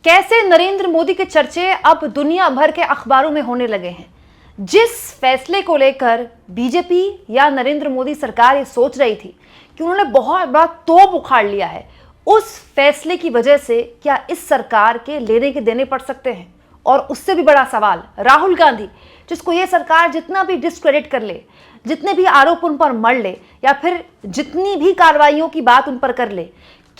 कैसे नरेंद्र मोदी के चर्चे अब दुनिया भर के अखबारों में होने लगे हैं। जिस फैसले को लेकर बीजेपी या नरेंद्र मोदी सरकार ये सोच रही थी कि उन्होंने बहुत बड़ा तोप उखाड़ लिया है, उस फैसले की वजह से क्या इस सरकार के लेने के देने पड़ सकते हैं। और उससे भी बड़ा सवाल, राहुल गांधी, जिसको ये सरकार जितना भी डिस्क्रेडिट कर ले, जितने भी आरोप उन पर मढ़ ले या फिर जितनी भी कार्रवाइयों की बात उन पर कर ले,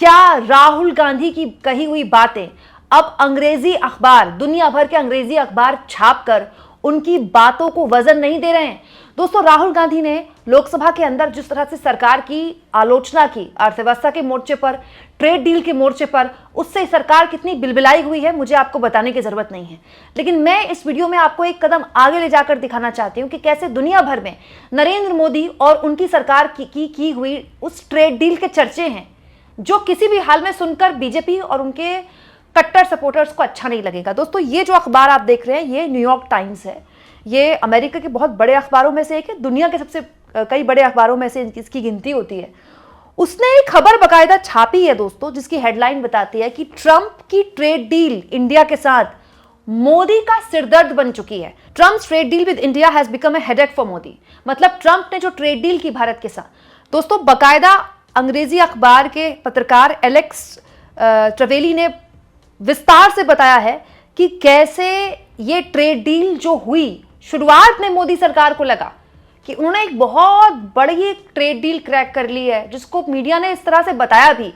क्या राहुल गांधी की कही हुई बातें अब अंग्रेजी अखबार, दुनिया भर के अंग्रेजी अखबार छापकर उनकी बातों को वजन नहीं दे रहे हैं। दोस्तों, राहुल गांधी ने लोकसभा के अंदर जिस तरह से सरकार की आलोचना की, अर्थव्यवस्था के मोर्चे पर, ट्रेड डील के मोर्चे पर, उससे सरकार कितनी बिलबिलाई हुई है मुझे आपको बताने की जरूरत नहीं है। लेकिन मैं इस वीडियो में आपको एक कदम आगे ले जाकर दिखाना चाहती हूं कि कैसे दुनिया भर में नरेंद्र मोदी और उनकी सरकार की हुई उस ट्रेड डील के चर्चे हैं, जो किसी भी हाल में सुनकर बीजेपी और उनके कट्टर सपोर्टर्स को अच्छा नहीं लगेगा। दोस्तों, ये जो अखबार आप देख रहे हैं, ये न्यूयॉर्क टाइम्स है। ये अमेरिका के बहुत बड़े अखबारों में से एक है, दुनिया के सबसे कई बड़े अखबारों में से इसकी गिनती होती है। उसने एक खबर बकायदा छापी है दोस्तों, जिसकी हेडलाइन बताती है कि ट्रंप की ट्रेड डील इंडिया के साथ मोदी का सिरदर्द बन चुकी है। Trump's trade deal with India has become a headache for Modi. मतलब ट्रंप ने जो ट्रेड डील की भारत के साथ, दोस्तों बकायदा अंग्रेजी अखबार के पत्रकार एलेक्स ट्रेवेली ने विस्तार से बताया है कि कैसे ये ट्रेड डील जो हुई, शुरुआत में मोदी सरकार को लगा कि उन्होंने एक बहुत बड़ी ट्रेड डील क्रैक कर ली है, जिसको मीडिया ने इस तरह से बताया भी।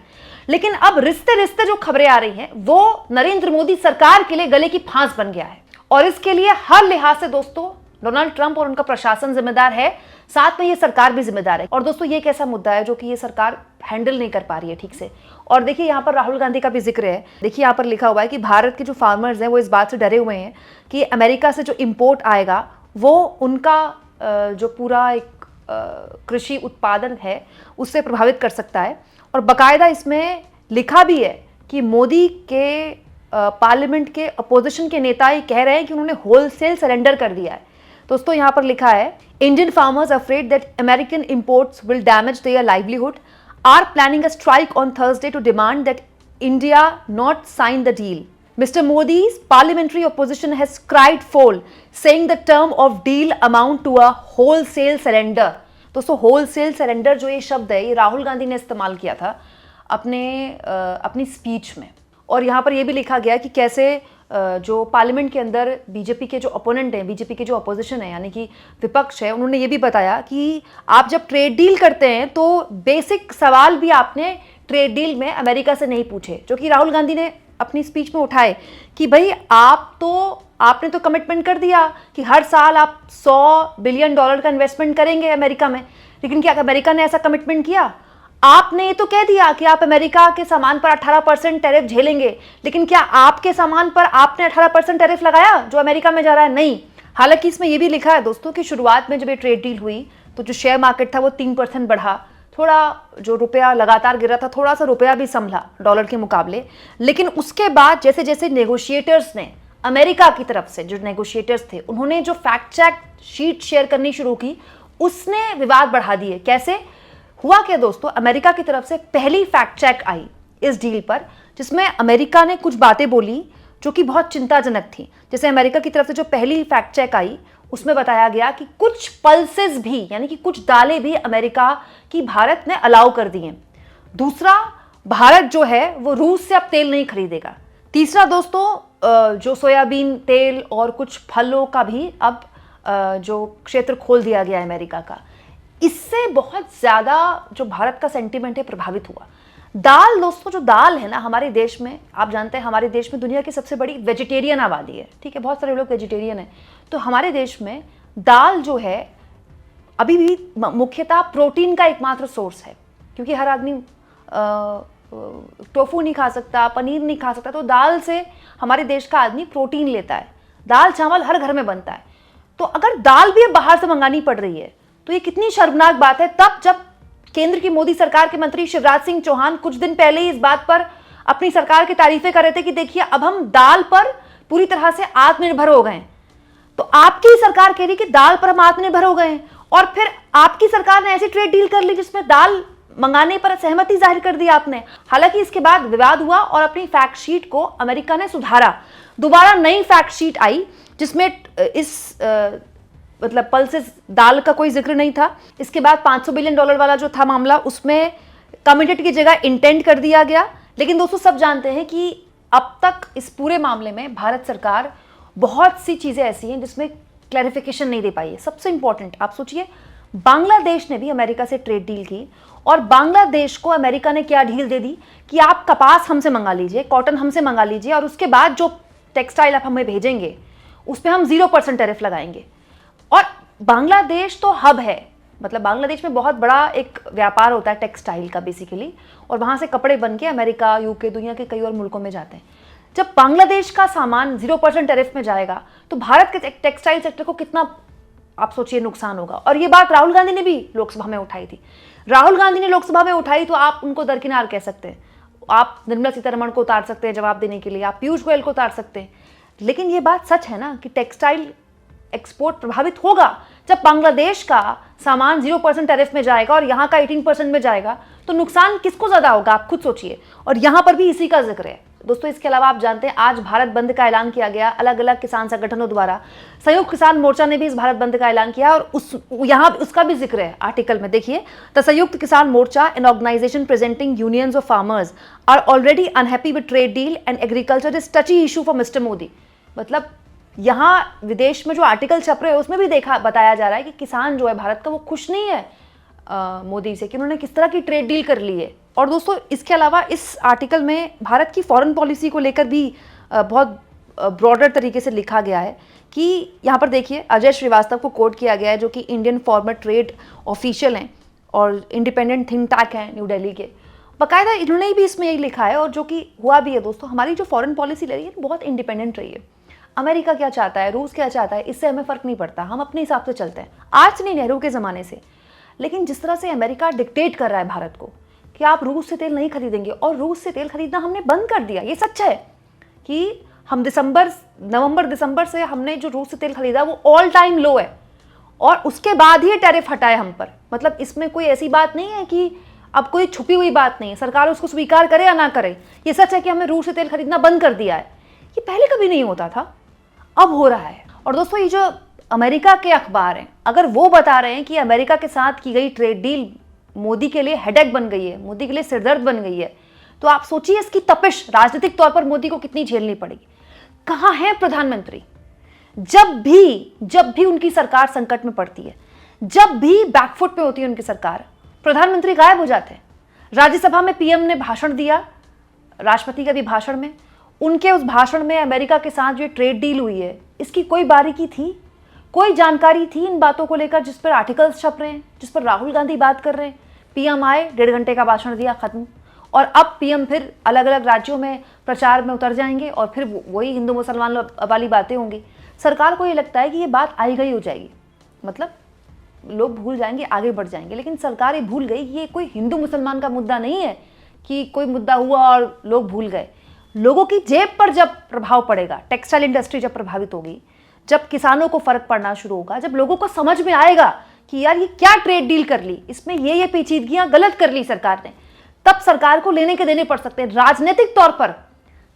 लेकिन अब रिश्ते रिश्ते जो खबरें आ रही हैं, वो नरेंद्र मोदी सरकार के लिए गले की फांस बन गया है। और इसके लिए हर लिहाज से दोस्तों डोनाल्ड ट्रंप और उनका प्रशासन जिम्मेदार है, साथ में ये सरकार भी जिम्मेदार है। और दोस्तों, ये एक ऐसा मुद्दा है जो कि ये सरकार हैंडल नहीं कर पा रही है ठीक से। और देखिए, यहाँ पर राहुल गांधी का भी जिक्र है। देखिए, यहाँ पर लिखा हुआ है कि भारत के जो फार्मर्स हैं वो इस बात से डरे हुए हैं कि अमेरिका से जो इंपोर्ट आएगा वो उनका जो पूरा एक कृषि उत्पादन है उससे प्रभावित कर सकता है। और बाकायदा इसमें लिखा भी है कि मोदी के पार्लियामेंट के अपोजिशन के नेता ही कह रहे हैं कि उन्होंने होलसेल सरेंडर कर दिया है। दोस्तों, यहाँ पर लिखा है, Indian farmers afraid that American imports will damage their livelihood are planning a strike on Thursday to demand that India not sign the deal. Mr. Modi's parliamentary opposition has cried foul, saying the term of deal amount to a wholesale surrender. दोस्तों, wholesale surrender जो ये शब्द है, ये राहुल गांधी ने इस्तेमाल किया था अपनी स्पीच में। और यहाँ पर ये भी लिखा गया कि कैसे जो पार्लियामेंट के अंदर बीजेपी के जो ओपोनेंट हैं, बीजेपी के जो अपोजिशन है यानी कि विपक्ष है, उन्होंने ये भी बताया कि आप जब ट्रेड डील करते हैं तो बेसिक सवाल भी आपने ट्रेड डील में अमेरिका से नहीं पूछे, जो कि राहुल गांधी ने अपनी स्पीच में उठाए कि भाई आपने तो कमिटमेंट कर दिया कि हर साल आप $100 बिलियन का इन्वेस्टमेंट करेंगे अमेरिका में, लेकिन क्या अमेरिका ने ऐसा कमिटमेंट किया? आपने ये तो कह दिया कि आप अमेरिका के सामान पर 18% टैरिफ झेलेंगे, लेकिन क्या आपके सामान पर आपने 18% टैरिफ लगाया जो अमेरिका में जा रहा है? नहीं। हालांकि इसमें यह भी लिखा है दोस्तों कि शुरुआत में जब ये ट्रेड डील हुई तो जो शेयर मार्केट था वो 3% बढ़ा, थोड़ा जो रुपया लगातार गिरा था, थोड़ा सा रुपया भी संभला डॉलर के मुकाबले। लेकिन उसके बाद जैसे जैसे नेगोशिएटर्स ने, अमेरिका की तरफ से जो नेगोशिएटर्स थे, उन्होंने जो फैक्ट चेक शीट शेयर करनी शुरू की, उसने विवाद बढ़ा दिए। कैसे हुआ क्या दोस्तों? अमेरिका की तरफ से पहली फैक्ट चेक आई इस डील पर, जिसमें अमेरिका ने कुछ बातें बोली जो कि बहुत चिंताजनक थी। जैसे अमेरिका की तरफ से जो पहली फैक्ट चेक आई, उसमें बताया गया कि कुछ पल्सेस भी, यानी कि कुछ दालें भी अमेरिका की भारत ने अलाउ कर दी हैं। दूसरा, भारत जो है वो रूस से अब तेल नहीं खरीदेगा। तीसरा दोस्तों, जो सोयाबीन तेल और कुछ फलों का भी अब जो क्षेत्र खोल दिया गया है अमेरिका का। इससे बहुत ज़्यादा जो भारत का सेंटीमेंट है प्रभावित हुआ। दाल दोस्तों, जो दाल है ना हमारे देश में, आप जानते हैं हमारे देश में दुनिया की सबसे बड़ी वेजिटेरियन आबादी है, ठीक है, बहुत सारे लोग वेजिटेरियन हैं। तो हमारे देश में दाल जो है अभी भी मुख्यतः प्रोटीन का एकमात्र सोर्स है, क्योंकि हर आदमी टोफू नहीं खा सकता, पनीर नहीं खा सकता, तो दाल से हमारे देश का आदमी प्रोटीन लेता है। दाल चावल हर घर में बनता है। तो अगर दाल भी बाहर से मंगानी पड़ रही है तो ये कितनी शर्मनाक बात है। तब जब केंद्र की मोदी सरकार के मंत्री शिवराज सिंह चौहान कुछ दिन पहले ही इस बात पर अपनी सरकार की तारीफें कर रहे थे कि देखिए अब हम दाल पर पूरी तरह से आत्मनिर्भर हो गए। तो आपकी सरकार कह रही कि दाल पर हम आत्मनिर्भर हो गए, और फिर आपकी सरकार ने ऐसी ट्रेड डील कर ली जिसमें दाल मंगाने पर सहमति जाहिर कर दी आपने। हालांकि इसके बाद विवाद हुआ और अपनी फैक्ट शीट को अमेरिका ने सुधारा। दोबारा नई फैक्ट शीट आई जिसमें इस मतलब पल्सेस दाल का कोई जिक्र नहीं था। इसके बाद $500 बिलियन वाला जो था मामला, उसमें कमिटेड की जगह इंटेंट कर दिया गया। लेकिन दोस्तों सब जानते हैं कि अब तक इस पूरे मामले में भारत सरकार बहुत सी चीजें ऐसी हैं जिसमें क्लैरिफिकेशन नहीं दे पाई है। सबसे इंपॉर्टेंट आप सोचिए, बांग्लादेश ने भी अमेरिका से ट्रेड डील की और बांग्लादेश को अमेरिका ने क्या डील दे दी कि आप कपास हमसे मंगा लीजिए, कॉटन हमसे मंगा लीजिए और उसके बाद जो टेक्सटाइल आप हमें भेजेंगे उस पर हम 0% टैरिफ लगाएंगे। और बांग्लादेश तो हब है, मतलब बांग्लादेश में बहुत बड़ा एक व्यापार होता है टेक्सटाइल का बेसिकली, और वहाँ से कपड़े बन के अमेरिका, यूके, दुनिया के कई और मुल्कों में जाते हैं। जब बांग्लादेश का सामान 0% टैरिफ में जाएगा तो भारत के टेक्सटाइल सेक्टर को कितना आप सोचिए नुकसान होगा। और ये बात राहुल गांधी ने भी लोकसभा में उठाई थी। राहुल गांधी ने लोकसभा में उठाई तो आप उनको दरकिनार कह सकते हैं, आप निर्मला सीतारमण को उतार सकते हैं जवाब देने के लिए, आप पीयूष गोयल को उतार सकते हैं, लेकिन ये बात सच है ना कि टेक्सटाइल एक्सपोर्ट प्रभावित होगा। जब बांग्लादेश का सामान 0% टैरिफ में जाएगा और यहाँ का 18% में जाएगा तो नुकसान किसको ज्यादा होगा, आप खुद सोचिए। और यहाँ पर भी इसी का जिक्र है दोस्तों। इसके अलावा आप जानते हैं आज भारत बंद का ऐलान किया गया अलग अलग किसान संगठनों द्वारा। संयुक्त किसान मोर्चा ने भी इस भारत बंद का ऐलान किया और यहाँ उसका भी जिक्र है आर्टिकल में। देखिए, the Samyukt Kisan Morcha, an organization presenting unions of farmers, are already unhappy with trade deal and agriculture is touchy issue for mister Modi. मतलब यहाँ विदेश में जो आर्टिकल छप रहे हैं उसमें भी बताया जा रहा है कि किसान जो है भारत का वो खुश नहीं है मोदी से कि उन्होंने किस तरह की ट्रेड डील कर ली है। और दोस्तों इसके अलावा इस आर्टिकल में भारत की फॉरेन पॉलिसी को लेकर भी बहुत ब्रॉडर तरीके से लिखा गया है कि यहाँ पर देखिए, अजय श्रीवास्तव को कोट किया गया है जो कि इंडियन फॉर्मर ट्रेड ऑफिशियल हैं और इंडिपेंडेंट थिंक टैंक हैं न्यू दिल्ली के। बाकायदा इन्होंने भी इसमें यही लिखा है और जो कि हुआ भी है दोस्तों। हमारी जो फॉरेन पॉलिसी ले रही है बहुत इंडिपेंडेंट रही है। अमेरिका क्या चाहता है, रूस क्या चाहता है, इससे हमें फ़र्क नहीं पड़ता, हम अपने हिसाब से चलते हैं। आज नहीं, नेहरू के ज़माने से। लेकिन जिस तरह से अमेरिका डिक्टेट कर रहा है भारत को कि आप रूस से तेल नहीं खरीदेंगे, और रूस से तेल खरीदना हमने बंद कर दिया। ये सच है कि हम नवंबर दिसंबर से हमने जो रूस से तेल खरीदा वो ऑल टाइम लो है और उसके बाद ही टैरिफ हटाए हम पर। मतलब इसमें कोई ऐसी बात नहीं है कि अब कोई छुपी हुई बात नहीं है, सरकार उसको स्वीकार करे या ना करे। ये सच है कि हमने रूस से तेल खरीदना बंद कर दिया है। ये पहले कभी नहीं होता था, अब हो रहा है। और दोस्तों ये जो अमेरिका के अखबार हैं, अगर वो बता रहे हैं कि अमेरिका के साथ की गई ट्रेड डील मोदी के लिए हेडेक बन गई है, मोदी के लिए सिरदर्द बन गई है, तो आप सोचिए इसकी तपिश राजनीतिक तौर पर मोदी को कितनी झेलनी पड़ेगी। कहाँ है प्रधानमंत्री? जब भी उनकी सरकार संकट में पड़ती है, जब भी बैकफुट पे होती है उनकी सरकार, प्रधानमंत्री गायब हो जाते हैं। राज्यसभा में पीएम ने भाषण दिया, राष्ट्रपति का भी भाषण में, उनके उस भाषण में अमेरिका के साथ जो ट्रेड डील हुई है इसकी कोई बारीकी थी, कोई जानकारी थी इन बातों को लेकर जिस पर आर्टिकल्स छप रहे हैं, जिस पर राहुल गांधी बात कर रहे हैं? पीएम आए, 1.5 घंटे का भाषण दिया, खत्म। और अब पीएम फिर अलग अलग राज्यों में प्रचार में उतर जाएंगे और फिर वही हिंदू मुसलमान वाली बातें होंगी। सरकार को ये लगता है कि ये बात आई गई हो जाएगी, मतलब लोग भूल जाएंगे, आगे बढ़ जाएंगे। लेकिन सरकार ये भूल गई कि ये कोई हिंदू मुसलमान का मुद्दा नहीं है कि कोई मुद्दा हुआ और लोग भूल गए। लोगों की जेब पर जब प्रभाव पड़ेगा, टेक्सटाइल इंडस्ट्री जब प्रभावित होगी, जब किसानों को फर्क पड़ना शुरू होगा, जब लोगों को समझ में आएगा कि यार ये क्या ट्रेड डील कर ली, इसमें ये पेचीदगियां गलत कर ली सरकार ने, तब सरकार को लेने के देने पड़ सकते हैं। राजनीतिक तौर पर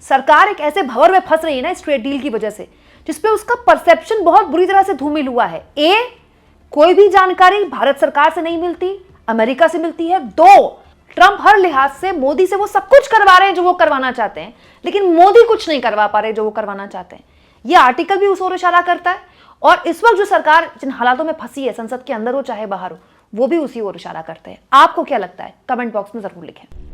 सरकार एक ऐसे भंवर में फंस रही है ना इस ट्रेड डील की वजह से, जिसपे उसका परसेप्शन बहुत बुरी तरह से धूमिल हुआ है। कोई भी जानकारी भारत सरकार से नहीं मिलती, अमेरिका से मिलती है। 2, ट्रंप हर लिहाज से मोदी से वो सब कुछ करवा रहे हैं जो वो करवाना चाहते हैं, लेकिन मोदी कुछ नहीं करवा पा रहे जो वो करवाना चाहते हैं। ये आर्टिकल भी उस ओर इशारा करता है और इस वक्त जो सरकार जिन हालातों में फंसी है, संसद के अंदर हो चाहे बाहर हो, वो भी उसी ओर इशारा करते हैं। आपको क्या लगता है? कमेंट बॉक्स में जरूर लिखें।